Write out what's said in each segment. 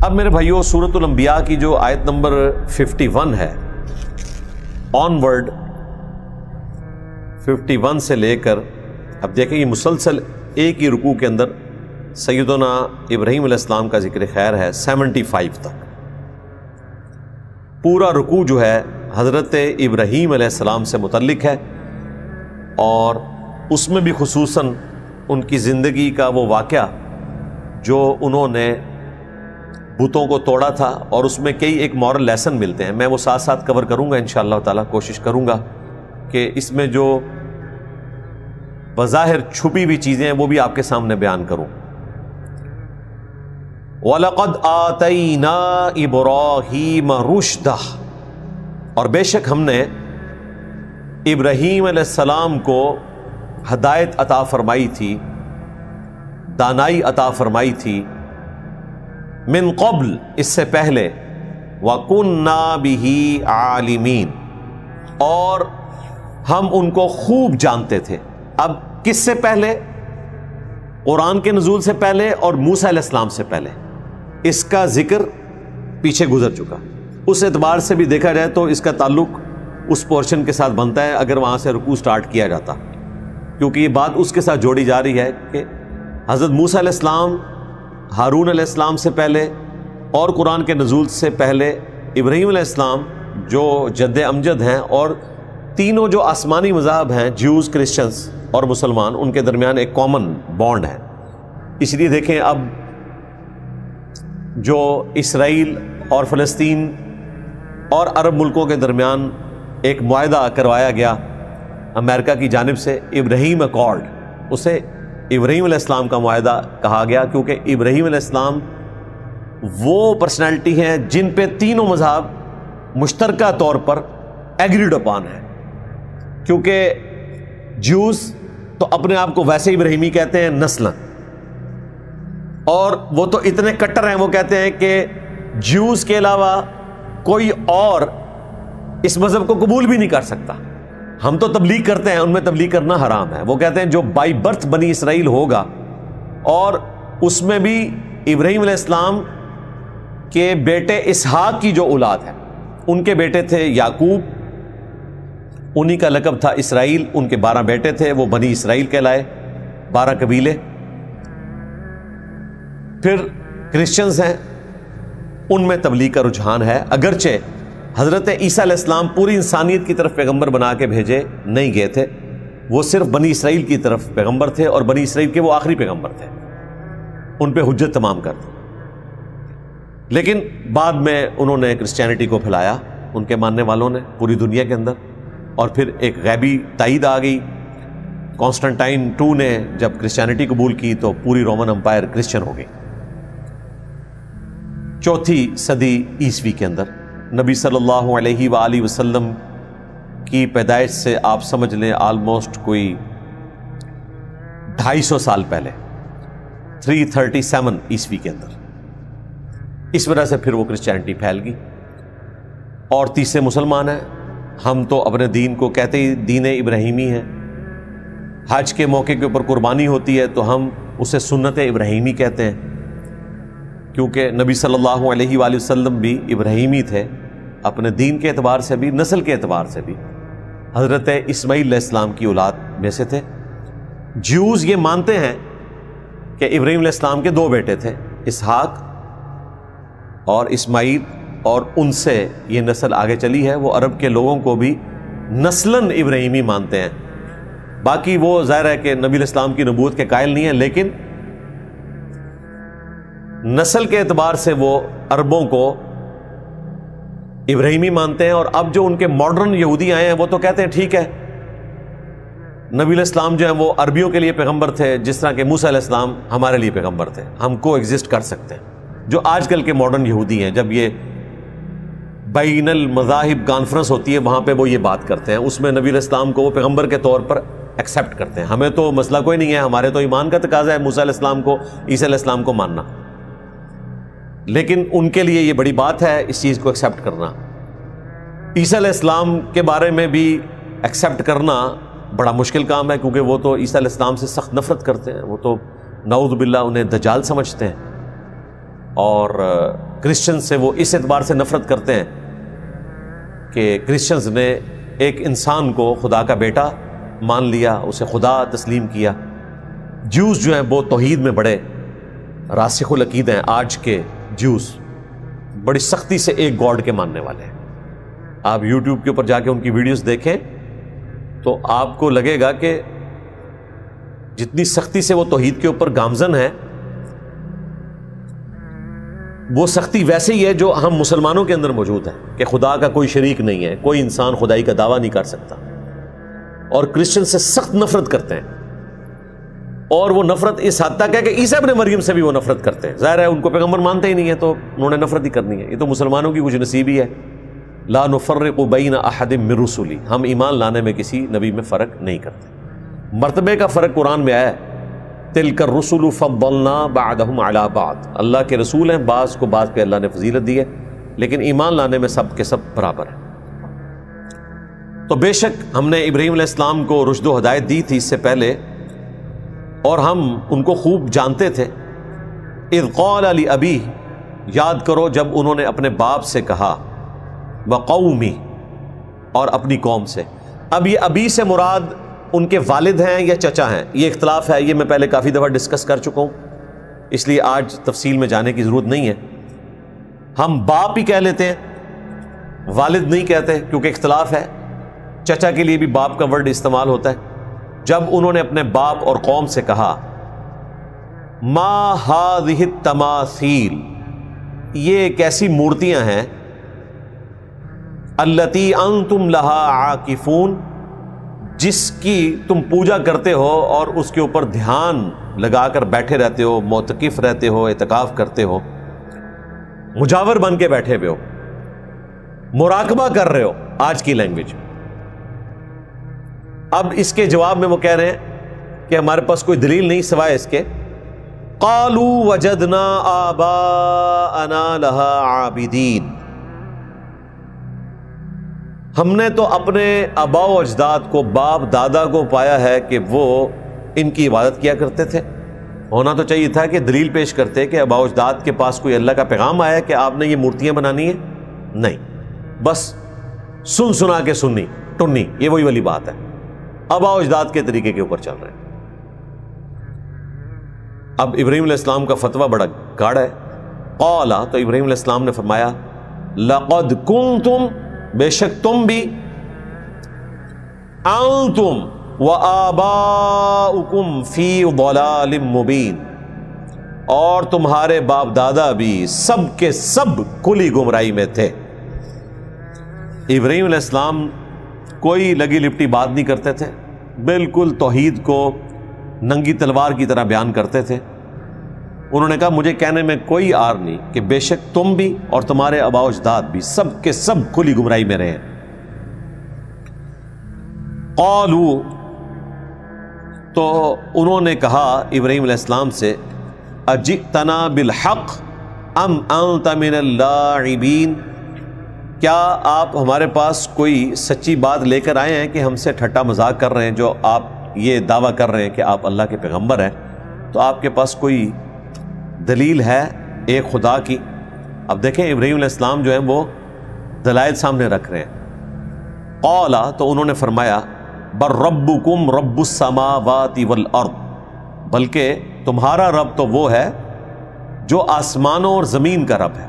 اب میرے بھائیوں سورۃ الانبیاء کی جو آیت نمبر 51 ہے آن ورڈ 51 سے لے کر اب دیکھیں یہ مسلسل ایک ہی رکوع کے اندر سیدنا ابراہیم علیہ السلام کا ذکر خیر ہے 75 تک. پورا رکوع جو ہے حضرت ابراہیم علیہ السلام سے متعلق ہے اور اس میں بھی خصوصاً ان کی زندگی کا وہ واقعہ جو انہوں نے بتوں کو توڑا تھا اور اس میں کئی ایک مورل لیسن ملتے ہیں. میں وہ ساتھ ساتھ کور کروں گا انشاءاللہ تعالی. کوشش کروں گا کہ اس میں جو بظاہر چھپی ہوئی چیزیں ہیں وہ بھی آپ کے سامنے بیان کروں. وَلَقَدْ آتَيْنَا إِبْرَاهِيمَ رُشْدَهُ اور بے شک ہم نے ابراہیم علیہ السلام کو ہدایت عطا فرمائی تھی، دانائی عطا فرمائی تھی، من قبل اس سے پہلے، وَكُنَّا بِهِ عَالِمِينَ اور ہم ان کو خوب جانتے تھے. اب کس سے پہلے؟ قرآن کے نزول سے پہلے اور موسیٰ علیہ السلام سے پہلے. اس کا ذکر پیچھے گزر چکا. اس اعتبار سے بھی دیکھا جائے تو اس کا تعلق اس پورشن کے ساتھ بنتا ہے اگر وہاں سے رکوع سٹارٹ کیا جاتا، کیونکہ یہ بات اس کے ساتھ جوڑی جا رہی ہے کہ حضرت موسیٰ علیہ السلام، ہارون علیہ السلام سے پہلے اور قرآن کے نزول سے پہلے ابراہیم علیہ السلام جو جد امجد ہیں اور تینوں جو آسمانی مذاہب ہیں جیوز، کرسچنز اور مسلمان، ان کے درمیان ایک کامن بانڈ ہے. اس لیے دیکھیں اب جو اسرائیل اور فلسطین اور عرب ملکوں کے درمیان ایک معاہدہ کروایا گیا امریکہ کی جانب سے، ابراہیم اکارڈ، اسے ابراہیم علیہ السلام کا معاہدہ کہا گیا کیونکہ ابراہیم علیہ السلام وہ پرسنالٹی ہیں جن پہ تینوں مذہب مشترکہ طور پر ایگریڈ اپان ہیں. کیونکہ جیوز تو اپنے آپ کو ویسے ابراہیمی کہتے ہیں نسلاً، اور وہ تو اتنے کٹر ہیں، وہ کہتے ہیں کہ جیوز کے علاوہ کوئی اور اس مذہب کو قبول بھی نہیں کر سکتا. ہم تو تبلیغ کرتے ہیں، ان میں تبلیغ کرنا حرام ہے. وہ کہتے ہیں جو بائی برتھ بنی اسرائیل ہوگا، اور اس میں بھی ابراہیم علیہ السلام کے بیٹے اسحاق کی جو اولاد ہے، ان کے بیٹے تھے یعقوب، انہی کا لقب تھا اسرائیل. ان کے 12 بیٹے تھے، وہ بنی اسرائیل کہلائے، 12 قبیلے. پھر کرسچنز ہیں، ان میں تبلیغ کا رجحان ہے، اگرچہ حضرت عیسیٰ علیہ السلام پوری انسانیت کی طرف پیغمبر بنا کے بھیجے نہیں گئے تھے، وہ صرف بنی اسرائیل کی طرف پیغمبر تھے اور بنی اسرائیل کے وہ آخری پیغمبر تھے، ان پہ حجت تمام کر دی. لیکن بعد میں انہوں نے کرسچینٹی کو پھیلایا، ان کے ماننے والوں نے پوری دنیا کے اندر، اور پھر ایک غیبی تائید آ گئی. کانسٹنٹائن II نے جب کرسچینٹی قبول کی تو پوری رومن امپائر کرسچن ہو گئی. 4 صدی عیسوی کے اندر نبی صلی اللہ علیہ وآلہ وسلم کی پیدائش سے آپ سمجھ لیں آلموسٹ کوئی 250 سال پہلے، 337 عیسوی کے اندر. اس وجہ سے پھر وہ کرسچینٹی پھیل گئی اور تیسرے مسلمان ہیں. ہم تو اپنے دین کو کہتے ہی دین ابراہیمی ہے. حج کے موقع کے اوپر قربانی ہوتی ہے تو ہم اسے سنت ابراہیمی کہتے ہیں، کیونکہ نبی صلی اللہ علیہ وآلہ وسلم بھی ابراہیمی تھے، اپنے دین کے اعتبار سے بھی، نسل کے اعتبار سے بھی حضرت اسماعیل علیہ السلام کی اولاد میں سے تھے. جیوز یہ مانتے ہیں کہ ابراہیم علیہ السلام کے 2 بیٹے تھے، اسحاق اور اسماعیل، اور ان سے یہ نسل آگے چلی ہے. وہ عرب کے لوگوں کو بھی نسلاً ابراہیمی مانتے ہیں. باقی وہ ظاہر ہے کہ نبی علیہ السلام کی نبوت کے قائل نہیں ہیں، لیکن نسل کے اعتبار سے وہ عربوں کو ابراہیمی مانتے ہیں. اور اب جو ان کے ماڈرن یہودی آئے ہیں وہ تو کہتے ہیں ٹھیک ہے، نبی علیہ السلام جو ہیں وہ عربیوں کے لیے پیغمبر تھے جس طرح کہ موسیٰ علیہ السلام ہمارے لیے پیغمبر تھے، ہم کو ایگزسٹ کر سکتے ہیں. جو آج کل کے ماڈرن یہودی ہیں، جب یہ بین المذاہب کانفرنس ہوتی ہے وہاں پہ وہ یہ بات کرتے ہیں، اس میں نبی علیہ السلام کو وہ پیغمبر کے طور پر ایکسیپٹ کرتے ہیں. ہمیں تو مسئلہ کوئی نہیں ہے، ہمارے تو ایمان کا تقاضا ہے موسیٰ علیہ السلام کو، عیسیٰ علیہ السلام کو ماننا، لیکن ان کے لیے یہ بڑی بات ہے اس چیز کو ایکسیپٹ کرنا. عیسیٰ علیہ السلام کے بارے میں بھی ایکسیپٹ کرنا بڑا مشکل کام ہے، کیونکہ وہ تو عیسیٰ علیہ السلام سے سخت نفرت کرتے ہیں، وہ تو نعوذ باللہ انہیں دجال سمجھتے ہیں. اور کرسچن سے وہ اس اعتبار سے نفرت کرتے ہیں کہ کرسچنز نے ایک انسان کو خدا کا بیٹا مان لیا، اسے خدا تسلیم کیا۔ جوز جو ہیں وہ توحید میں بڑے راسخ العقید ہیں۔ آج کے جوز بڑی سختی سے ایک گاڈ کے ماننے والے ہیں۔ آپ یوٹیوب کے اوپر جا کے ان کی ویڈیوز دیکھیں تو آپ کو لگے گا کہ جتنی سختی سے وہ توحید کے اوپر گامزن ہے، وہ سختی ویسے ہی ہے جو ہم مسلمانوں کے اندر موجود ہے کہ خدا کا کوئی شریک نہیں ہے، کوئی انسان خدائی کا دعویٰ نہیں کر سکتا، اور کرسچن سے سخت نفرت کرتے ہیں۔ اور وہ نفرت اس حد تک ہے کہ عیسیٰ ابن مریم سے بھی وہ نفرت کرتے ہیں۔ ظاہر ہے ان کو پیغمبر مانتے ہی نہیں ہے تو انہوں نے نفرت ہی کرنی ہے۔ یہ تو مسلمانوں کی کچھ نصیبی ہے۔ لا نفرق بین احد من رسلی، ہم ایمان لانے میں کسی نبی میں فرق نہیں کرتے۔ مرتبے کا فرق قرآن میں آیا ہے، تلک الرسل فضلنا بعضهم علی بعض، اللہ کے رسول ہیں، بعض کو بعض پہ اللہ نے فضیلت دی ہے، لیکن ایمان لانے میں سب کے سب برابر ہیں۔ تو بے شک ہم نے ابراہیم علیہ السلام کو رشد و ہدایت دی تھی اس سے پہلے، اور ہم ان کو خوب جانتے تھے۔ اذ قال لأبیہ، یاد کرو جب انہوں نے اپنے باپ سے کہا، وقومی، اور اپنی قوم سے۔ اب یہ ابی سے مراد ان کے والد ہیں یا چچا ہیں، یہ اختلاف ہے، یہ میں پہلے کافی دفعہ ڈسکس کر چکا ہوں، اس لیے آج تفصیل میں جانے کی ضرورت نہیں ہے۔ ہم باپ ہی کہہ لیتے ہیں، والد نہیں کہتے کیونکہ اختلاف ہے۔ چچا کے لیے بھی باپ کا ورڈ استعمال ہوتا ہے۔ جب انہوں نے اپنے باپ اور قوم سے کہا، ما هذه التماثیل، یہ ایک ایسی مورتیاں ہیں، التی انتم لہا عاکفون، جس کی تم پوجا کرتے ہو اور اس کے اوپر دھیان لگا کر بیٹھے رہتے ہو، معتکف رہتے ہو، اعتکاف کرتے ہو، مجاور بن کے بیٹھے ہوئے ہو، مراقبہ کر رہے ہو آج کی لینگویج۔ اب اس کے جواب میں وہ کہہ رہے ہیں کہ ہمارے پاس کوئی دلیل نہیں سوائے اس کے، قالوا وجدنا آباءنا لہا عابدین، ہم نے تو اپنے آباء و اجداد کو، باپ دادا کو پایا ہے کہ وہ ان کی عبادت کیا کرتے تھے۔ ہونا تو چاہیے تھا کہ دلیل پیش کرتے کہ آباء و اجداد کے پاس کوئی اللہ کا پیغام آیا کہ آپ نے یہ مورتیاں بنانی ہیں، نہیں، بس سن سنا کے سننی ٹنی، یہ وہی والی بات ہے، آباء و اجداد کے طریقے کے اوپر چل رہے ہیں۔ اب ابراہیم علیہ السلام کا فتویٰ بڑا گاڑا ہے۔ قال، تو ابراہیم علیہ السلام نے فرمایا، لقد کنتم، بے شک تم بھی، انتم وآباؤکم فی ضلال مبین، اور تمہارے باپ دادا بھی سب کے سب کھلی گمراہی میں تھے۔ ابراہیم علیہ السلام کوئی لگی لپٹی بات نہیں کرتے تھے، بالکل توحید کو ننگی تلوار کی طرح بیان کرتے تھے۔ انہوں نے کہا مجھے کہنے میں کوئی آر نہیں کہ بے شک تم بھی اور تمہارے آباء و اجداد بھی سب کے سب کھلی گمراہی میں رہے۔ قالوا، تو انہوں نے کہا ابراہیم علیہ السلام سے، اجئتنا بالحق ام انت من اللاعبین، کیا آپ ہمارے پاس کوئی سچی بات لے کر آئے ہیں کہ ہم سے ٹھٹا مذاق کر رہے ہیں؟ جو آپ یہ دعویٰ کر رہے ہیں کہ آپ اللہ کے پیغمبر ہیں، تو آپ کے پاس کوئی دلیل ہے ایک خدا کی؟ اب دیکھیں ابراہیم علیہ السلام جو ہیں وہ دلائل سامنے رکھ رہے ہیں۔ قال، تو انہوں نے فرمایا، بل ربکم رب السماوات والارض، بلکہ تمہارا رب تو وہ ہے جو آسمانوں اور زمین کا رب ہے۔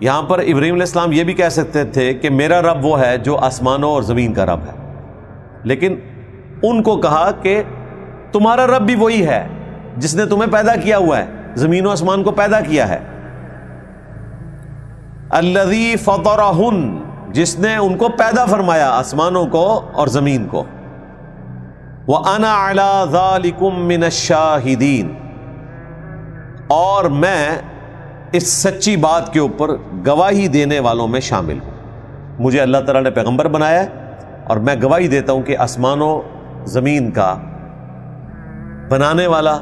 یہاں پر ابراہیم علیہ السلام یہ بھی کہہ سکتے تھے کہ میرا رب وہ ہے جو آسمانوں اور زمین کا رب ہے، لیکن ان کو کہا کہ تمہارا رب بھی وہی ہے جس نے تمہیں پیدا کیا ہوا ہے، زمین و آسمان کو پیدا کیا ہے۔ الذی فطرہن، جس نے ان کو پیدا فرمایا، آسمانوں کو اور زمین کو۔ وَأَنَا عَلَى ذَلِكُم مِّنَ الشَّاهِدِينَ، اور میں اس سچی بات کے اوپر گواہی دینے والوں میں شامل ہوں۔ مجھے اللہ تعالیٰ نے پیغمبر بنایا ہے اور میں گواہی دیتا ہوں کہ آسمانوں زمین کا بنانے والا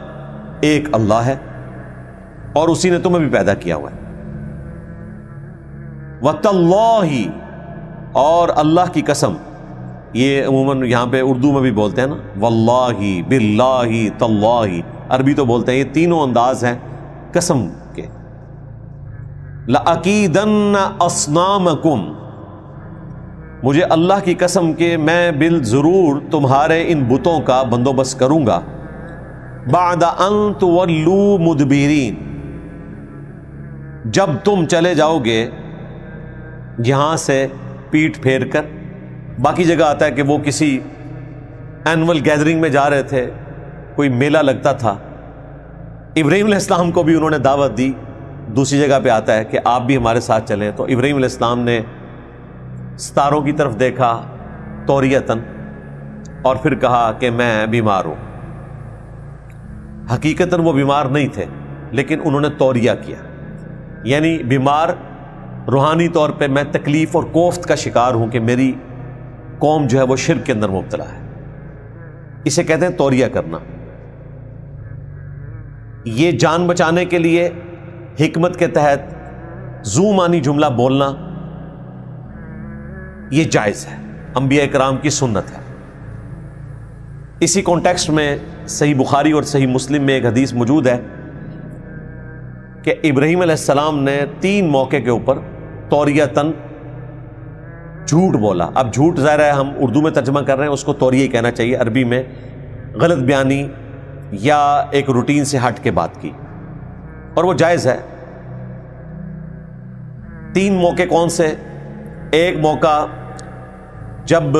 ایک اللہ ہے اور اسی نے تمہیں بھی پیدا کیا ہوا ہے۔ وَتَاللَّهِ، اور اللہ کی قسم، یہ عموماً یہاں پہ اردو میں بھی بولتے ہیں نا، واللہ، باللہ، تاللہ، عربی تو بولتے ہیں، یہ تینوں انداز ہیں قسم کے۔ لَأَكِيدَنَّ أَصْنَامَكُمْ، مجھے اللہ کی قسم کہ میں ضرور تمہارے ان بتوں کا بندوبست کروں گا، بعد ان تولوا مدبرین، جب تم چلے جاؤ گے یہاں سے پیٹھ پھیر کر۔ باقی جگہ آتا ہے کہ وہ کسی اینول گیدرنگ میں جا رہے تھے، کوئی میلہ لگتا تھا، ابراہیم علیہ السلام کو بھی انہوں نے دعوت دی۔ دوسری جگہ پہ آتا ہے کہ آپ بھی ہمارے ساتھ چلیں، تو ابراہیم علیہ السلام نے ستاروں کی طرف دیکھا توریتاً، اور پھر کہا کہ میں بیمار ہوں۔ حقیقتاً وہ بیمار نہیں تھے، لیکن انہوں نے توریہ کیا، یعنی بیمار روحانی طور پہ میں تکلیف اور کوفت کا شکار ہوں کہ میری قوم جو ہے وہ شرک کے اندر مبتلا ہے۔ اسے کہتے ہیں توریہ کرنا۔ یہ جان بچانے کے لیے حکمت کے تحت ذو معنی جملہ بولنا یہ جائز ہے، انبیاء کرام کی سنت ہے۔ اسی کانٹیکسٹ میں صحیح بخاری اور صحیح مسلم میں ایک حدیث موجود ہے کہ ابراہیم علیہ السلام نے 3 موقع کے اوپر توریتاً جھوٹ بولا۔ اب جھوٹ ظاہر ہے ہم اردو میں ترجمہ کر رہے ہیں، اس کو توریہ ہی کہنا چاہیے، عربی میں غلط بیانی یا ایک روٹین سے ہٹ کے بات کی، اور وہ جائز ہے۔ 3 موقع کون سے؟ ایک موقع جب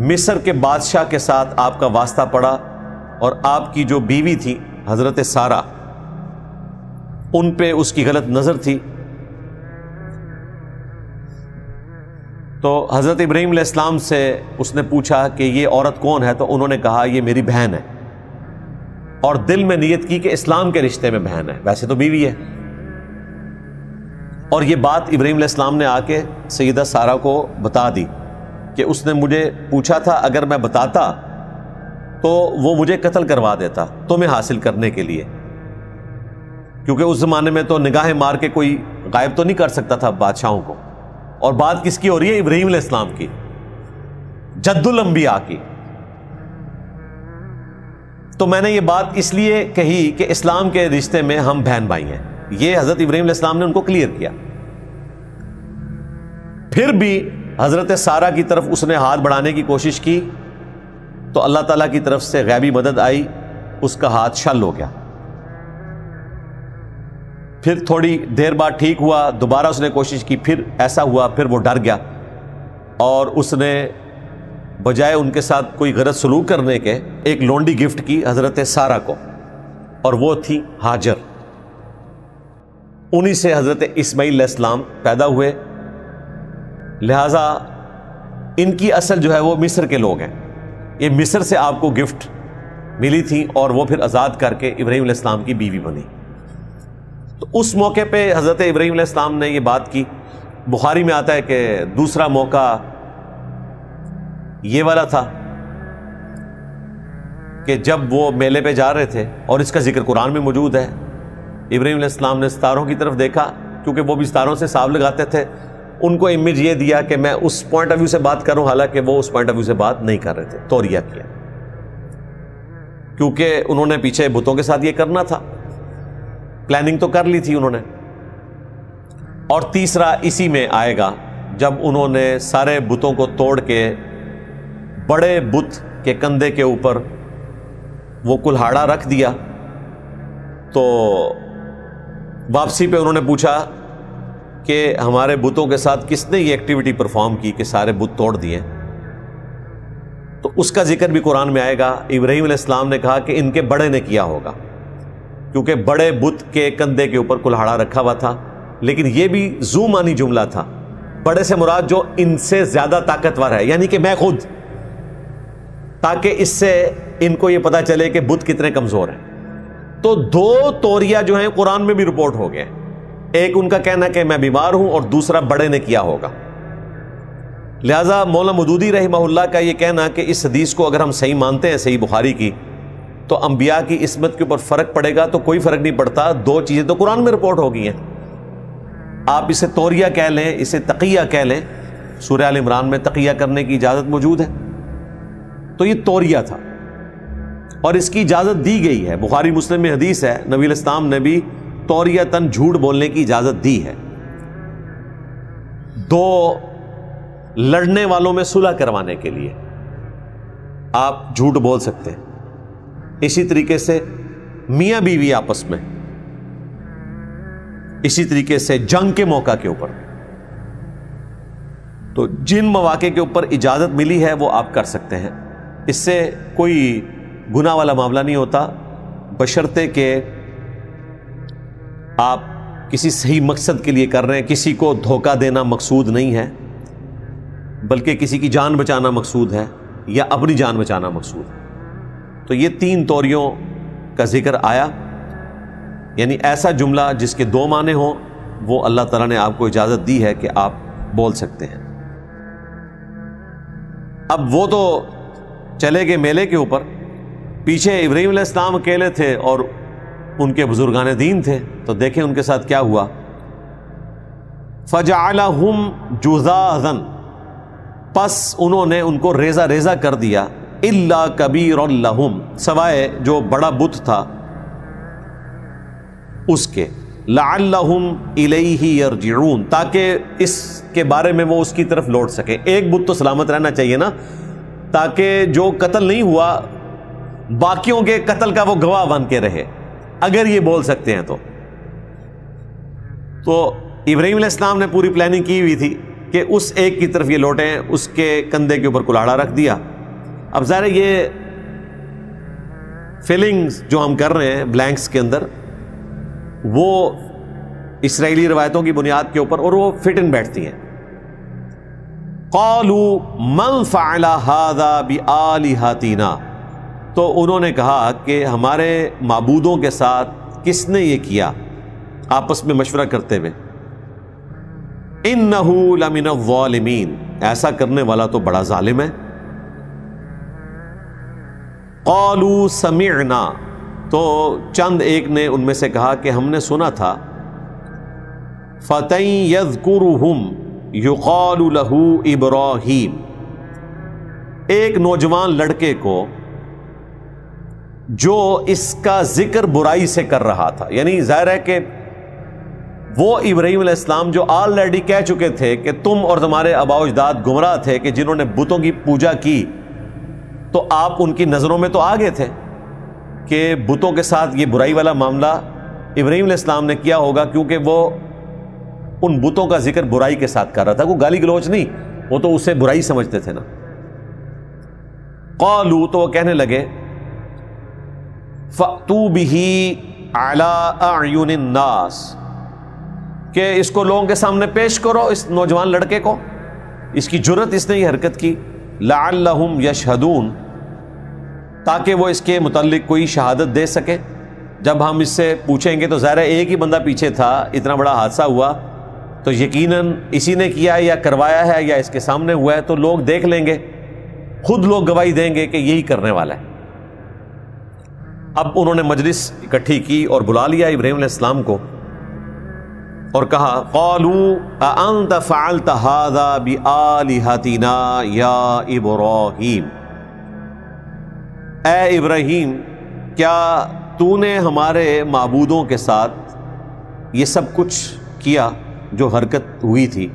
مصر کے بادشاہ کے ساتھ آپ کا واسطہ پڑا اور آپ کی جو بیوی تھی حضرت سارہ، ان پہ اس کی غلط نظر تھی، تو حضرت ابراہیم علیہ السلام سے اس نے پوچھا کہ یہ عورت کون ہے، تو انہوں نے کہا یہ میری بہن ہے، اور دل میں نیت کی کہ اسلام کے رشتے میں بہن ہے، ویسے تو بیوی ہے۔ اور یہ بات ابراہیم علیہ السلام نے آ کے سیدہ سارہ کو بتا دی کہ اس نے مجھے پوچھا تھا، اگر میں بتاتا تو وہ مجھے قتل کروا دیتا تمہیں حاصل کرنے کے لیے، کیونکہ اس زمانے میں تو نگاہیں مار کے کوئی غائب تو نہیں کر سکتا تھا بادشاہوں کو۔ اور بات کس کی ہو رہی ہے؟ ابراہیم علیہ السلام کی، جد الانبیاء کی۔ تو میں نے یہ بات اس لیے کہی کہ اسلام کے رشتے میں ہم بہن بھائی ہیں، یہ حضرت ابراہیم علیہ السلام نے ان کو کلیئر کیا۔ پھر بھی حضرت سارہ کی طرف اس نے ہاتھ بڑھانے کی کوشش کی تو اللہ تعالیٰ کی طرف سے غیبی مدد آئی، اس کا ہاتھ شل ہو گیا۔ پھر تھوڑی دیر بعد ٹھیک ہوا، دوبارہ اس نے کوشش کی، پھر ایسا ہوا، پھر وہ ڈر گیا، اور اس نے بجائے ان کے ساتھ کوئی غلط سلوک کرنے کے ایک لونڈی گفٹ کی حضرت سارہ کو، اور وہ تھی ہاجر۔ انہی سے حضرت اسماعیل علیہ السلام پیدا ہوئے، لہذا ان کی اصل جو ہے وہ مصر کے لوگ ہیں۔ یہ مصر سے آپ کو گفٹ ملی تھی، اور وہ پھر آزاد کر کے ابراہیم علیہ السلام کی بیوی بنی۔ تو اس موقع پہ حضرت ابراہیم علیہ السلام نے یہ بات کی۔ بخاری میں آتا ہے کہ دوسرا موقع یہ والا تھا کہ جب وہ میلے پہ جا رہے تھے، اور اس کا ذکر قرآن میں موجود ہے، ابراہیم علیہ السلام نے ستاروں کی طرف دیکھا، کیونکہ وہ بھی ستاروں سے حساب لگاتے تھے، ان کو امیج یہ دیا کہ میں اس پوائنٹ آف ویو سے بات کروں، حالانکہ وہ اس پوائنٹ آف ویو سے بات نہیں کر رہے تھے، توریہ کیا، کیونکہ انہوں نے پیچھے بتوں کے ساتھ یہ کرنا تھا، پلاننگ تو کر لی تھی انہوں نے۔ اور تیسرا اسی میں آئے گا، جب انہوں نے سارے بتوں کو توڑ کے بڑے بت کے کندھے کے اوپر وہ کلہاڑا رکھ دیا، تو واپسی پہ انہوں نے پوچھا کہ ہمارے بتوں کے ساتھ کس نے یہ ایکٹیویٹی پرفارم کی کہ سارے بت توڑ دیے، تو اس کا ذکر بھی قرآن میں آئے گا۔ ابراہیم علیہ السلام نے کہا کہ ان کے بڑے نے کیا ہوگا، کیونکہ بڑے بت کے کندھے کے اوپر کلہاڑا رکھا ہوا تھا، لیکن یہ بھی ذو معنی جملہ تھا، بڑے سے مراد جو ان سے زیادہ طاقتور ہے، یعنی کہ میں خود، تاکہ اس سے ان کو یہ پتا چلے کہ بت کتنے کمزور ہیں۔ تو 2 توریہ جو ہیں قرآن میں بھی رپورٹ ہو گئے، ایک ان کا کہنا کہ میں بیمار ہوں، اور دوسرا بڑے نے کیا ہوگا۔ لہذا مولانا مودودی رحمہ اللہ کا یہ کہنا کہ اس حدیث کو اگر ہم صحیح مانتے ہیں، صحیح بخاری کی، تو انبیاء کی عصمت کے اوپر فرق پڑے گا، تو کوئی فرق نہیں پڑتا، 2 چیزیں تو قرآن میں رپورٹ ہو گئی ہیں۔ آپ اسے توریہ کہہ لیں، اسے تقیہ کہہ لیں، سورہ آل عمران میں تقیہ کرنے کی اجازت موجود ہے، تو یہ توریہ تھا، اور اس کی اجازت دی گئی ہے۔ بخاری مسلم میں حدیث ہے، نبی علیہ السلام نے بھی توریتن جھوٹ بولنے کی اجازت دی ہے، دو لڑنے والوں میں صلح کروانے کے لیے آپ جھوٹ بول سکتے ہیں. اسی طریقے سے میاں بیوی آپس میں، اسی طریقے سے جنگ کے موقع کے اوپر. تو جن مواقع کے اوپر اجازت ملی ہے وہ آپ کر سکتے ہیں. اس سے کوئی گناہ والا معاملہ نہیں ہوتا، بشرطے کہ آپ کسی صحیح مقصد کے لیے کر رہے ہیں، کسی کو دھوکہ دینا مقصود نہیں ہے بلکہ کسی کی جان بچانا مقصود ہے یا اپنی جان بچانا مقصود ہے. تو یہ 3 توریوں کا ذکر آیا، یعنی ایسا جملہ جس کے 2 معنی ہوں وہ اللہ تعالیٰ نے آپ کو اجازت دی ہے کہ آپ بول سکتے ہیں. اب وہ تو چلے گئے میلے کے اوپر، پیچھے ابراہیم علیہ السلام اکیلے تھے اور ان کے بزرگان دین تھے. تو دیکھیں ان کے ساتھ کیا ہوا. فَجَعَلَهُمْ جُذَاذًا، پس انہوں نے ان کو ریزہ ریزہ کر دیا، إِلَّا كَبِيرًا لَهُمْ، سوائے جو بڑا بت تھا اس کے، لَعَلَّهُمْ إِلَيْهِ يَرْجِعُونَ، تاکہ اس کے بارے میں وہ اس کی طرف لوٹ سکے. ایک بت تو سلامت رہنا چاہیے نا، تاکہ جو قتل نہیں ہوا باقیوں کے قتل کا وہ گواہ بن کے رہے، اگر یہ بول سکتے ہیں. تو ابراہیم علیہ السلام نے پوری پلاننگ کی ہوئی تھی کہ اس ایک کی طرف یہ لوٹیں، اس کے کندھے کے اوپر کلاڑا رکھ دیا. اب ظاہر ہے یہ فیلنگز جو ہم کر رہے ہیں بلینکس کے اندر، وہ اسرائیلی روایتوں کی بنیاد کے اوپر، اور وہ فٹ ان بیٹھتی ہیں. قالوا من فعل هذا بآلهتنا، تو انہوں نے کہا کہ ہمارے معبودوں کے ساتھ کس نے یہ کیا، آپس میں مشورہ کرتے ہوئے. انہ لمن الظالمین، ایسا کرنے والا تو بڑا ظالم ہے. قالوا سمعنا، تو چند ایک نے ان میں سے کہا کہ ہم نے سنا تھا. فتى يذكرهم يقال له ابراہیم، ایک نوجوان لڑکے کو جو اس کا ذکر برائی سے کر رہا تھا. یعنی ظاہر ہے کہ وہ ابراہیم علیہ السلام جو آلریڈی کہہ چکے تھے کہ تم اور تمہارے آباء و اجداد گمراہ تھے کہ جنہوں نے بتوں کی پوجا کی، تو آپ ان کی نظروں میں تو آگے تھے کہ بتوں کے ساتھ یہ برائی والا معاملہ ابراہیم علیہ السلام نے کیا ہوگا، کیونکہ وہ ان بتوں کا ذکر برائی کے ساتھ کر رہا تھا، کوئی گالی گلوچ نہیں، وہ تو اسے برائی سمجھتے تھے نا. قالوا، تو وہ کہنے لگے، فَأْتُوا بِهِ عَلَىٰ أَعْيُنِ النَّاسِ، کہ اس کو لوگوں کے سامنے پیش کرو، اس نوجوان لڑکے کو، اس کی جرت، اس نے یہ حرکت کی. لَعَلَّهُمْ يَشْهَدُونَ، تاکہ وہ اس کے متعلق کوئی شہادت دے سکے. جب ہم اس سے پوچھیں گے تو ظاہر ہے ایک ہی بندہ پیچھے تھا، اتنا بڑا حادثہ ہوا تو یقیناً اسی نے کیا یا کروایا ہے یا اس کے سامنے ہوا ہے، تو لوگ دیکھ لیں گے، خود لوگ گواہی دیں گے کہ یہی کرنے والا ہے. اب انہوں نے مجلس اکٹھی کی اور بلا لیا ابراہیم علیہ السلام کو اور کہا، قالوا اانت فعلت هذا بآلهتنا یا ابراہیم، اے ابراہیم کیا تو نے ہمارے معبودوں کے ساتھ یہ سب کچھ کیا جو حرکت ہوئی تھی.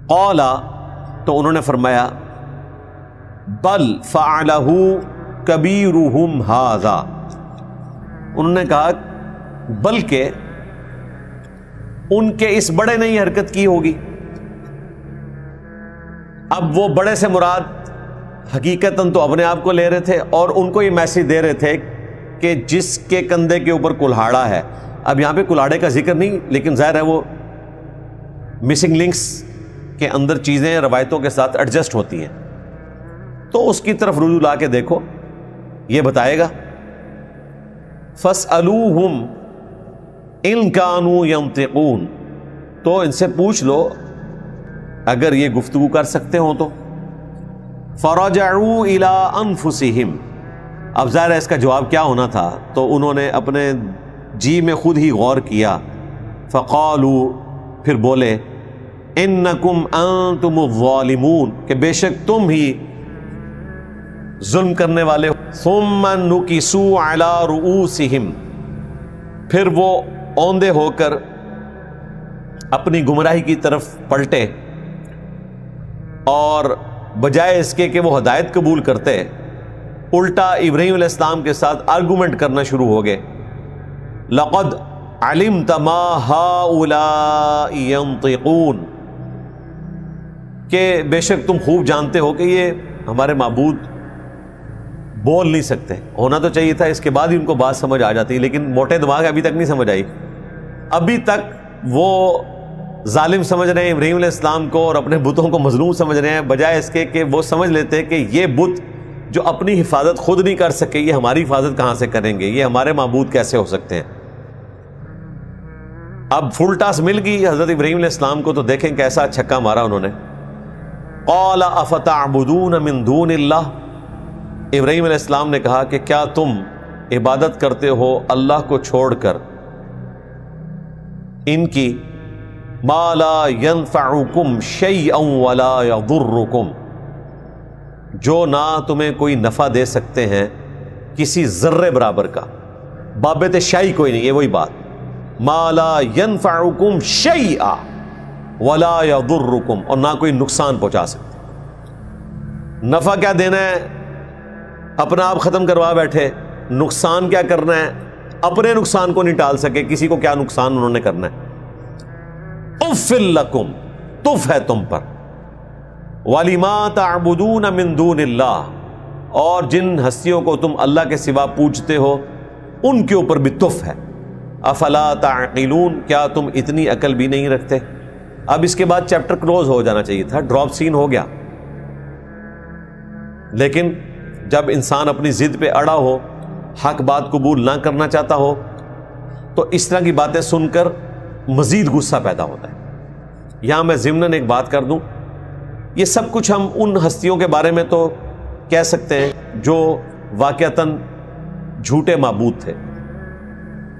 قالا، تو انہوں نے فرمایا، بل فعلہ کبیرہم ھذا، انہوں نے کہا بلکہ ان کے اس بڑے نے ہی حرکت کی ہوگی. اب وہ بڑے سے مراد حقیقتاً تو اپنے آپ کو لے رہے تھے اور ان کو یہ میسج دے رہے تھے کہ جس کے کندھے کے اوپر کلہاڑا ہے. اب یہاں پہ کلاڑے کا ذکر نہیں، لیکن ظاہر ہے وہ مسنگ لنکس کے اندر چیزیں روایتوں کے ساتھ ایڈجسٹ ہوتی ہیں، تو اس کی طرف رجوع لا کے دیکھو، یہ بتائے گا. فَاسْأَلُوهُمْ إِن كَانُوا يَنطِقُونَ، تو ان سے پوچھ لو اگر یہ گفتگو کر سکتے ہوں تو. فَرَجَعُوا إِلَىٰ أَنفُسِهِمْ، اب ظاہر ہے اس کا جواب کیا ہونا تھا، تو انہوں نے اپنے جی میں خود ہی غور کیا. فَقَالُوا، پھر بولے، إِنَّكُمْ أَنْتُمُ الظَّالِمُونَ، کہ بے شک تم ہی ظلم کرنے والے ہو. ثُمَّ نُكِسُوا عَلَىٰ رُؤُوسِهِمْ، پھر وہ اوندے ہو کر اپنی گمراہی کی طرف پلٹے اور بجائے اس کے کہ وہ ہدایت قبول کرتے الٹا ابراہیم علیہ السلام کے ساتھ آرگومنٹ کرنا شروع ہو گئے. لقد علمت ما هؤلاء ينطقون، کہ بے شک تم خوب جانتے ہو کہ یہ ہمارے معبود بول نہیں سکتے. ہونا تو چاہیے تھا اس کے بعد ہی ان کو بات سمجھ آ جاتی، لیکن موٹے دماغ ابھی تک نہیں سمجھ آئی. ابھی تک وہ ظالم سمجھ رہے ہیں ابراہیم علیہ السلام کو اور اپنے بتوں کو مظلوم سمجھ رہے ہیں، بجائے اس کے کہ وہ سمجھ لیتے کہ یہ بت جو اپنی حفاظت خود نہیں کر سکے یہ ہماری حفاظت کہاں سے کریں گے، یہ ہمارے معبود کیسے ہو سکتے ہیں. اب فل ٹاس مل گئی حضرت ابراہیم علیہ السلام کو، تو دیکھیں کیسا چھکا مارا انہوں نے. قال افتعبدون من دون اللہ، ابراہیم علیہ السلام نے کہا کہ کیا تم عبادت کرتے ہو اللہ کو چھوڑ کر ان کی ما لا ينفعکم شیئا ولا یضرکم، جو نہ تمہیں کوئی نفع دے سکتے ہیں کسی ذرے برابر کا. بابت شیء کوئی نہیں، یہ وہی بات، ما لا ينفعکم شیئا ولا یضرکم، اور نہ کوئی نقصان پہنچا سکتے. نفع کیا دینا ہے، اپنا آپ ختم کروا بیٹھے. نقصان کیا کرنا ہے، اپنے نقصان کو نہیں ٹال سکے، کسی کو کیا نقصان انہوں نے کرنا ہے. اف لکم، تف ہے تم پر. وَلِمَا تَعْبُدُونَ مِن دُونِ اللَّهِ، اور جن ہستیوں کو تم اللہ کے سوا پوجتے ہو ان کے اوپر بھی تف ہے. افلا تعقلون، کیا تم اتنی عقل بھی نہیں رکھتے. اب اس کے بعد چیپٹر کلوز ہو جانا چاہیے تھا، ڈراپ سین ہو گیا. لیکن جب انسان اپنی ضد پہ اڑا ہو، حق بات قبول نہ کرنا چاہتا ہو، تو اس طرح کی باتیں سن کر مزید غصہ پیدا ہوتا ہے. یہاں میں ضمناً ایک بات کر دوں، یہ سب کچھ ہم ان ہستیوں کے بارے میں تو کہہ سکتے ہیں جو واقعتاً جھوٹے معبود تھے،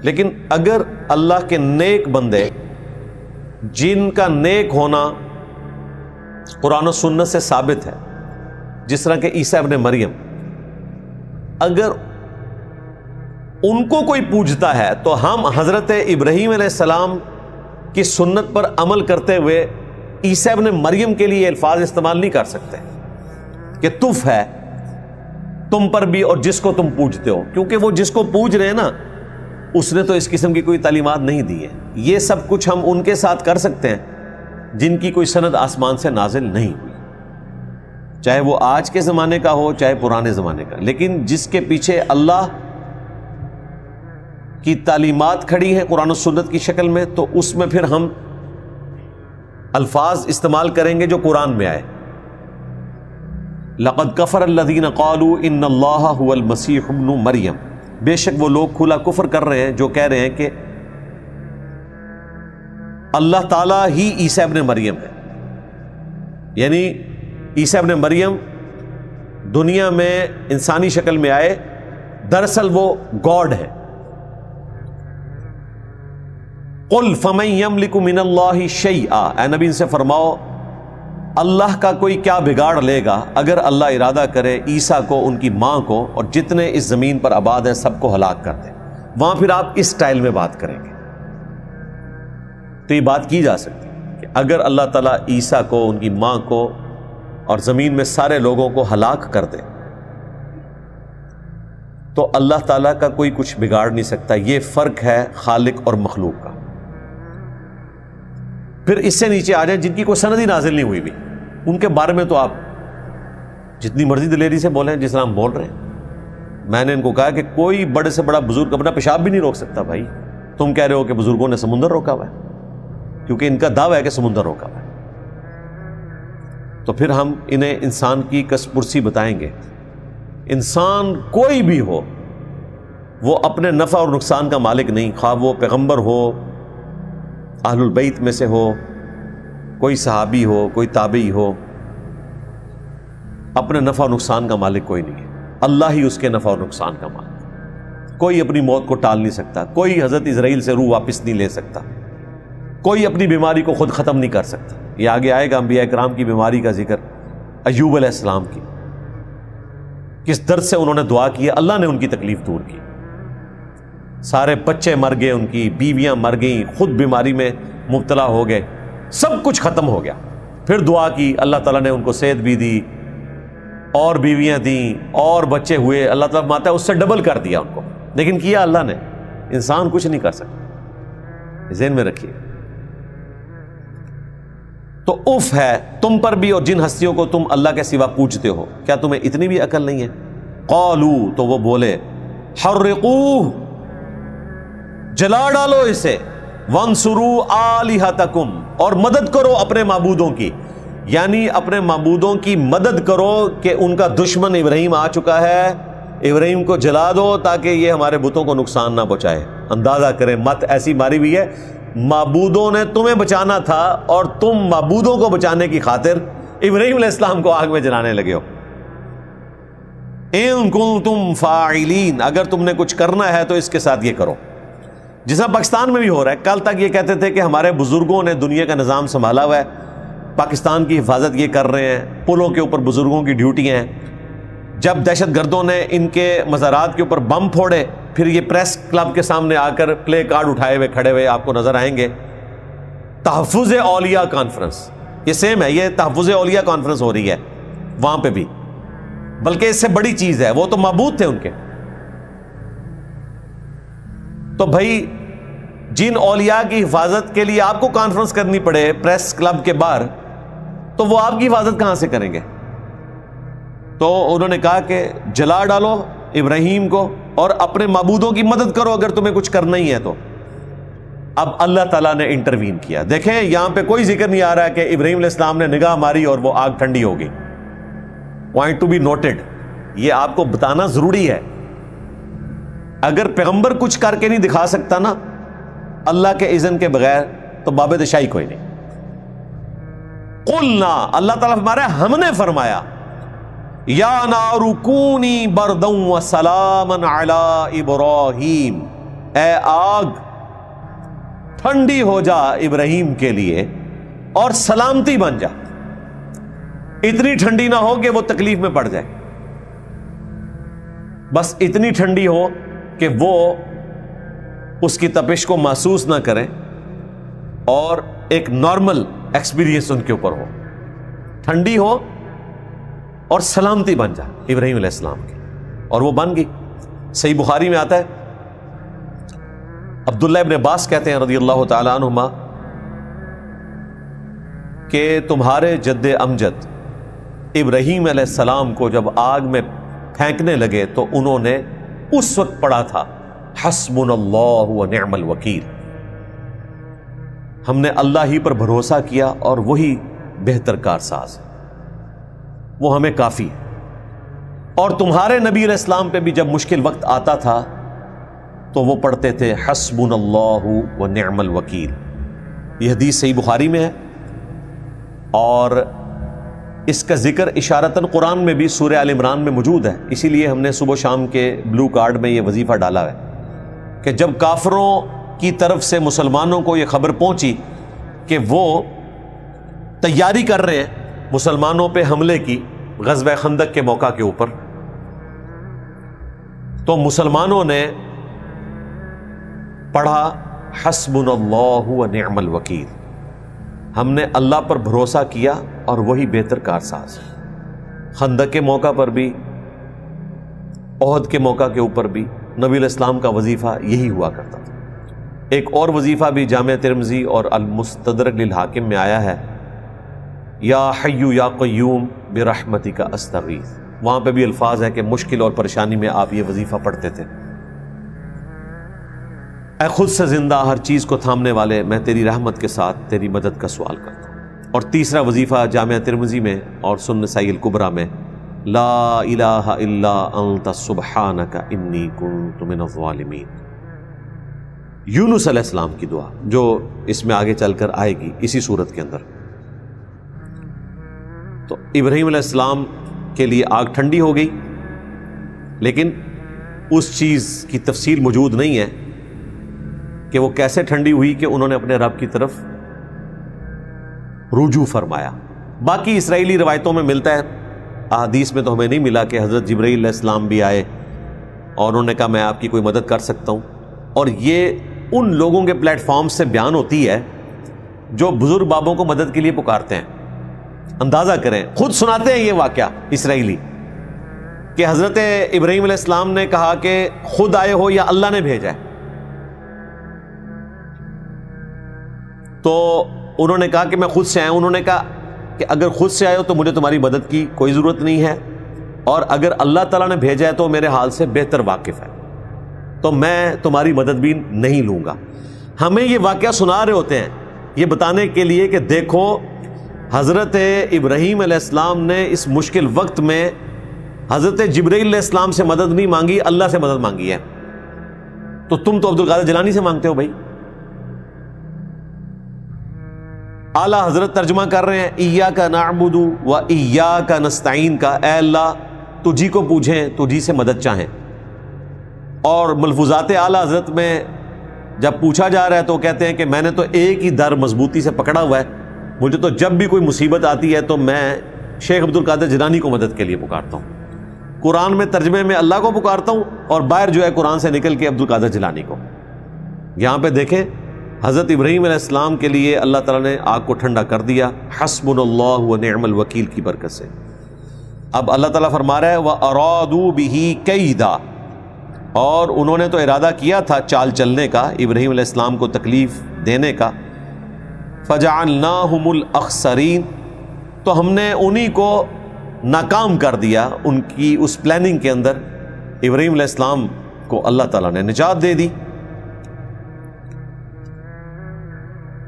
لیکن اگر اللہ کے نیک بندے جن کا نیک ہونا قرآن و سنت سے ثابت ہے، جس طرح کہ عیسیٰ ابن مریم، اگر ان کو کوئی پوجتا ہے تو ہم حضرت ابراہیم علیہ السلام کی سنت پر عمل کرتے ہوئے عیسیٰ ابن مریم کے لیے الفاظ استعمال نہیں کر سکتے کہ تف ہے تم پر بھی اور جس کو تم پوجتے ہو، کیونکہ وہ جس کو پوج رہے ہیں نا اس نے تو اس قسم کی کوئی تعلیمات نہیں دی ہے. یہ سب کچھ ہم ان کے ساتھ کر سکتے ہیں جن کی کوئی سند آسمان سے نازل نہیں ہوئی، چاہے وہ آج کے زمانے کا ہو چاہے پرانے زمانے کا. لیکن جس کے پیچھے اللہ کی تعلیمات کھڑی ہیں قرآن و سنت کی شکل میں، تو اس میں پھر ہم الفاظ استعمال کریں گے جو قرآن میں آئے. لقد کفر الذین قالوا ان اللہ هو المسیح ابن مریم، بے شک وہ لوگ کھلا کفر کر رہے ہیں جو کہہ رہے ہیں کہ اللہ تعالیٰ ہی عیسیٰ ابن مریم ہے. یعنی عیسیٰ ابن مریم دنیا میں انسانی شکل میں آئے، دراصل وہ گاڈ ہے. قل فمن یملک من اللہ شیئا، اے نبی ان سے فرماؤ اللہ کا کوئی کیا بگاڑ لے گا اگر اللہ ارادہ کرے عیسیٰ کو، ان کی ماں کو اور جتنے اس زمین پر آباد ہیں سب کو ہلاک کر دے. وہاں پھر آپ اس سٹائل میں بات کریں گے تو یہ بات کی جا سکتی ہے کہ اگر اللہ تعالیٰ عیسیٰ کو، ان کی ماں کو اور زمین میں سارے لوگوں کو ہلاک کر دے تو اللہ تعالیٰ کا کوئی کچھ بگاڑ نہیں سکتا. یہ فرق ہے خالق اور مخلوق کا. پھر اس سے نیچے آ جائیں جن کی کوئی سند ہی نازل نہیں ہوئی بھی، ان کے بارے میں تو آپ جتنی مرضی دلیری سے بولیں جس طرح ہم بول رہے ہیں. میں نے ان کو کہا کہ کوئی بڑے سے بڑا بزرگ اپنا پیشاب بھی نہیں روک سکتا. بھائی تم کہہ رہے ہو کہ بزرگوں نے سمندر روکا ہوا ہے، کیونکہ ان کا دعویٰ ہے کہ سمندر روکا ہوا ہے. تو پھر ہم انہیں انسان کی کس پرسی بتائیں گے. انسان کوئی بھی ہو وہ اپنے نفع اور نقصان کا مالک نہیں، خواہ وہ پیغمبر ہو، اہل البیت میں سے ہو، کوئی صحابی ہو، کوئی تابعی ہو، اپنے نفع و نقصان کا مالک کوئی نہیں ہے. اللہ ہی اس کے نفع و نقصان کا مالک. کوئی اپنی موت کو ٹال نہیں سکتا، کوئی حضرت اسرائیل سے روح واپس نہیں لے سکتا، کوئی اپنی بیماری کو خود ختم نہیں کر سکتا. یہ آگے آئے گا انبیاء کرام کی بیماری کا ذکر، ایوب علیہ السلام کی، کس درد سے انہوں نے دعا کی، اللہ نے ان کی تکلیف دور کی. سارے بچے مر گئے، ان کی بیویاں مر گئیں، خود بیماری میں مبتلا ہو گئے، سب کچھ ختم ہو گیا۔ پھر دعا کی، اللہ تعالیٰ نے ان کو صحت بھی دی اور بیویاں دیں اور بچے ہوئے، اللہ تعالیٰ ماتا ہے اس سے ڈبل کر دیا ان کو، لیکن کیا اللہ نے، انسان کچھ نہیں کر سکتا، ذہن میں رکھیے۔ تو اف ہے تم پر بھی اور جن ہستیوں کو تم اللہ کے سوا پوجتے ہو، کیا تمہیں اتنی بھی عقل نہیں ہے؟ قالو، تو وہ بولے، حرقوہ، جلا ڈالو اسے، وانصروا آلہتکم، اور مدد کرو اپنے معبودوں کی، یعنی اپنے معبودوں کی مدد کرو کہ ان کا دشمن ابراہیم آ چکا ہے، ابراہیم کو جلا دو تاکہ یہ ہمارے بتوں کو نقصان نہ پہنچائے۔ اندازہ کریں، مت ایسی ماری ہوئی ہے، معبودوں نے تمہیں بچانا تھا اور تم معبودوں کو بچانے کی خاطر ابراہیم علیہ السلام کو آگ میں جلانے لگے ہو۔ ان کنتم فاعلین، اگر تم نے کچھ کرنا ہے تو اس کے ساتھ یہ کرو۔ جیسا پاکستان میں بھی ہو رہا ہے، کل تک یہ کہتے تھے کہ ہمارے بزرگوں نے دنیا کا نظام سنبھالا ہوا ہے، پاکستان کی حفاظت یہ کر رہے ہیں، پلوں کے اوپر بزرگوں کی ڈیوٹیاں ہیں۔ جب دہشت گردوں نے ان کے مزارات کے اوپر بم پھوڑے، پھر یہ پریس کلب کے سامنے آ کر پلے کارڈ اٹھائے ہوئے کھڑے ہوئے آپ کو نظر آئیں گے۔ تحفظ اولیاء کانفرنس، یہ سیم ہے، یہ تحفظ اولیاء کانفرنس ہو رہی ہے وہاں پہ بھی، بلکہ اس سے بڑی چیز ہے، وہ تو معبود تھے ان کے۔ تو بھائی جن اولیاء کی حفاظت کے لیے آپ کو کانفرنس کرنی پڑے پریس کلب کے باہر، تو وہ آپ کی حفاظت کہاں سے کریں گے؟ تو انہوں نے کہا کہ جلا ڈالو ابراہیم کو اور اپنے معبودوں کی مدد کرو اگر تمہیں کچھ کرنا ہی ہے تو۔ اب اللہ تعالیٰ نے انٹروین کیا۔ دیکھیں یہاں پہ کوئی ذکر نہیں آ رہا کہ ابراہیم علیہ السلام نے نگاہ ماری اور وہ آگ ٹھنڈی ہو گئی۔ پوائنٹ ٹو بی نوٹڈ، یہ آپ کو بتانا ضروری ہے۔ اگر پیغمبر کچھ کر کے نہیں دکھا سکتا نا اللہ کے اذن کے بغیر، تو باب دشائی کوئی نہیں۔ قلنا، اللہ تعالیٰ فرما رہا ہے ہم نے فرمایا، یا نار کونی بردا وسلاما علی ابراہیم، اے آگ ٹھنڈی ہو جا ابراہیم کے لیے اور سلامتی بن جا، اتنی ٹھنڈی نہ ہو کہ وہ تکلیف میں پڑ جائے، بس اتنی ٹھنڈی ہو کہ وہ اس کی تپش کو محسوس نہ کریں اور ایک نارمل ایکسپیرینس ان کے اوپر ہو، ٹھنڈی ہو اور سلامتی بن جائے ابراہیم علیہ السلام کی، اور وہ بن گئی۔ صحیح بخاری میں آتا ہے، عبداللہ ابن عباس کہتے ہیں رضی اللہ تعالی عنہما کہ تمہارے جد امجد ابراہیم علیہ السلام کو جب آگ میں پھینکنے لگے تو انہوں نے اس وقت پڑھا تھا حسبنا اللہ ونعم الوکیل، ہم نے اللہ ہی پر بھروسہ کیا اور وہی بہتر کارساز ہے، وہ ہمیں کافی ہے۔ اور تمہارے نبی علیہ السلام پہ بھی جب مشکل وقت آتا تھا تو وہ پڑھتے تھے حسبنا اللہ ونعم الوکیل۔ یہ حدیث صحیح بخاری میں ہے، اور اس کا ذکر اشارتاً قرآن میں بھی سورہ آل عمران میں موجود ہے، اسی لیے ہم نے صبح و شام کے بلو کارڈ میں یہ وظیفہ ڈالا ہے کہ جب کافروں کی طرف سے مسلمانوں کو یہ خبر پہنچی کہ وہ تیاری کر رہے ہیں مسلمانوں پہ حملے کی غزوہ خندق کے موقع کے اوپر، تو مسلمانوں نے پڑھا حسبنا اللہ ونعم الوکیل، ہم نے اللہ پر بھروسہ کیا اور وہی بہتر کارساز۔ خندق کے موقع پر بھی، احد کے موقع کے اوپر بھی نبی علیہ السلام کا وظیفہ یہی ہوا کرتا تھا۔ ایک اور وظیفہ بھی جامع ترمذی اور المستدرک للحاکم میں آیا ہے، یا حی یا قیوم برحمتک استغیث، وہاں پہ بھی الفاظ ہے کہ مشکل اور پریشانی میں آپ یہ وظیفہ پڑھتے تھے۔ اے خود سے زندہ ہر چیز کو تھامنے والے، میں تیری رحمت کے ساتھ تیری مدد کا سوال کرتا ہوں۔ اور تیسرا وظیفہ جامع ترمذی میں اور سنن نسائی الکبریٰ میں، لا الہ الا انت سبحانک انی کنت من الظالمین، یونس علیہ السلام کی دعا جو اس میں آگے چل کر آئے گی اسی صورت کے اندر۔ تو ابراہیم علیہ السلام کے لیے آگ ٹھنڈی ہو گئی، لیکن اس چیز کی تفصیل موجود نہیں ہے کہ وہ کیسے ٹھنڈی ہوئی کہ انہوں نے اپنے رب کی طرف رجوع فرمایا۔ باقی اسرائیلی روایتوں میں ملتا ہے، احادیث میں تو ہمیں نہیں ملا کہ حضرت جبرائیل علیہ السلام بھی آئے اور انہوں نے کہا میں آپ کی کوئی مدد کر سکتا ہوں، اور یہ ان لوگوں کے پلیٹ فارم سے بیان ہوتی ہے جو بزرگ بابوں کو مدد کے لیے پکارتے ہیں. اندازہ کریں، خود سناتے ہیں یہ واقعہ اسرائیلی کہ حضرت ابراہیم علیہ السلام نے کہا کہ خود آئے ہو یا اللہ نے بھیجا ہے. تو انہوں نے کہا کہ میں خود سے آیا ہوں. انہوں نے کہا کہ اگر خود سے آئے ہو تو مجھے تمہاری مدد کی کوئی ضرورت نہیں ہے، اور اگر اللہ تعالیٰ نے بھیجا ہے تو میرے حال سے بہتر واقف ہے، تو میں تمہاری مدد بھی نہیں لوں گا. ہمیں یہ واقعہ سنا رہے ہوتے ہیں یہ بتانے کے لیے کہ دیکھو حضرت ابراہیم علیہ السلام نے اس مشکل وقت میں حضرت جبرائیل علیہ السلام سے مدد نہیں مانگی، اللہ سے مدد مانگی ہے. تو تم تو عبدالقادر جیلانی سے مانگتے ہو بھائی. اعلیٰ حضرت ترجمہ کر رہے ہیں ایاک نعبد و ایاک نستعین کا، اے اللہ تجھی کو پوجیں، تجھی سے مدد چاہیں. اور ملفوظات اعلیٰ حضرت میں جب پوچھا جا رہا ہے تو کہتے ہیں کہ میں نے تو ایک ہی در مضبوطی سے پکڑا ہوا ہے، مجھے تو جب بھی کوئی مصیبت آتی ہے تو میں شیخ عبدالقادر جیلانی کو مدد کے لیے پکارتا ہوں. قرآن میں ترجمے میں اللہ کو پکارتا ہوں اور باہر جو ہے قرآن سے نکل کے عبدالقادر جیلانی کو. یہاں پہ دیکھیں حضرت ابراہیم علیہ السلام کے لیے اللہ تعالیٰ نے آگ کو ٹھنڈا کر دیا حسبنا اللہ و نعم الوکیل کی برکت سے. اب اللہ تعالیٰ فرما رہا ہے وَأَرَادُوا بِهِ كَيْدًا، اور انہوں نے تو ارادہ کیا تھا چال چلنے کا، ابراہیم علیہ السلام کو تکلیف دینے کا. فَجَعَلْنَاهُمُ الْأَخْسَرِينَ، تو ہم نے انہی کو ناکام کر دیا ان کی اس پلاننگ کے اندر. ابراہیم علیہ السلام کو اللہ تعالیٰ نے نجات دے دی.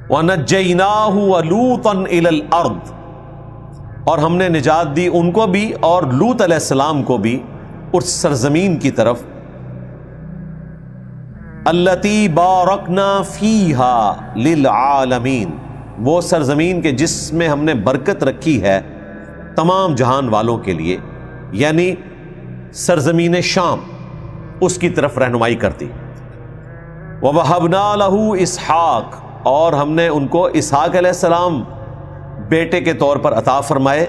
وَنَجَّيْنَاهُ وَلُوطًا إِلَى الْأَرْضِ، اور ہم نے نجات دی ان کو بھی اور لوط علیہ السلام کو بھی اس سرزمین کی طرف الَّتِي بَارَكْنَا فِيهَا لِلْعَالَمِينَ، وہ سرزمین کے جس میں ہم نے برکت رکھی ہے تمام جہان والوں کے لیے، یعنی سرزمین شام، اس کی طرف رہنمائی کرتی. وَوَهَبْنَا لَهُ إِسْحَاقَ، اور ہم نے ان کو اسحاق علیہ السلام بیٹے کے طور پر عطا فرمائے.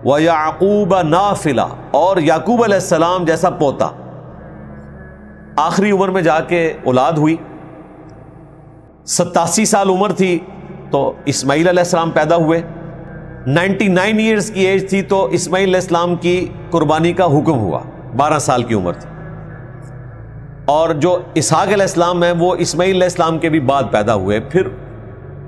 وَيَعْقُوبَ نَافِلَةً، اور یعقوب علیہ السلام جیسا پوتا. آخری عمر میں جا کے اولاد ہوئی، 87 سال عمر تھی تو اسماعیل علیہ السلام پیدا ہوئے. 99 ایئرز کی ایج تھی تو اسماعیل علیہ السلام کی قربانی کا حکم ہوا، 12 سال کی عمر تھی. اور جو اسحاق علیہ السلام ہیں وہ اسماعیل علیہ السلام کے بھی بعد پیدا ہوئے. پھر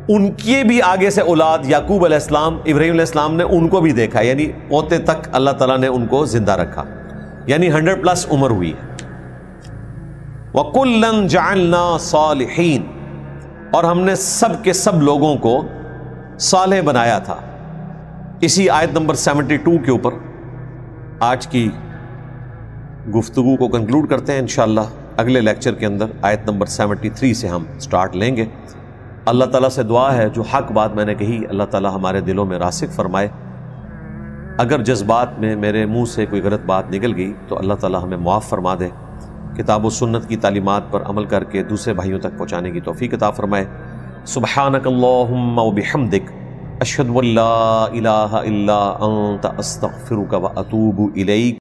ان کے بھی آگے سے اولاد یعقوب علیہ السلام، ابراہیم علیہ السلام نے ان کو بھی دیکھا، یعنی پوتے تک اللہ تعالیٰ نے ان کو زندہ رکھا، یعنی 100+ عمر ہوئی. وَكُلًّا جَعَلْنَا صَالِحِينَ، اور ہم نے سب کے سب لوگوں کو صالح بنایا تھا. اسی آیت نمبر 72 کے اوپر آج کی گفتگو کو کنکلوڈ کرتے ہیں انشاءاللہ. اگلے لیکچر کے اندر آیت نمبر 73 سے ہم سٹارٹ لیں گے. اللہ تعالیٰ سے دعا ہے جو حق بات میں نے کہی اللہ تعالیٰ ہمارے دلوں میں راسخ فرمائے. اگر جذبات میں میرے منہ سے کوئی غلط بات نکل گئی تو اللہ تعالیٰ ہمیں معاف فرما دے. کتاب و سنت کی تعلیمات پر عمل کر کے دوسرے بھائیوں تک پہنچانے کی توفیق عطا فرمائے. سبحانک اللہم و بحمدک، اشہد ان لا الہ الا انت، استغفرک و اتوب الیک.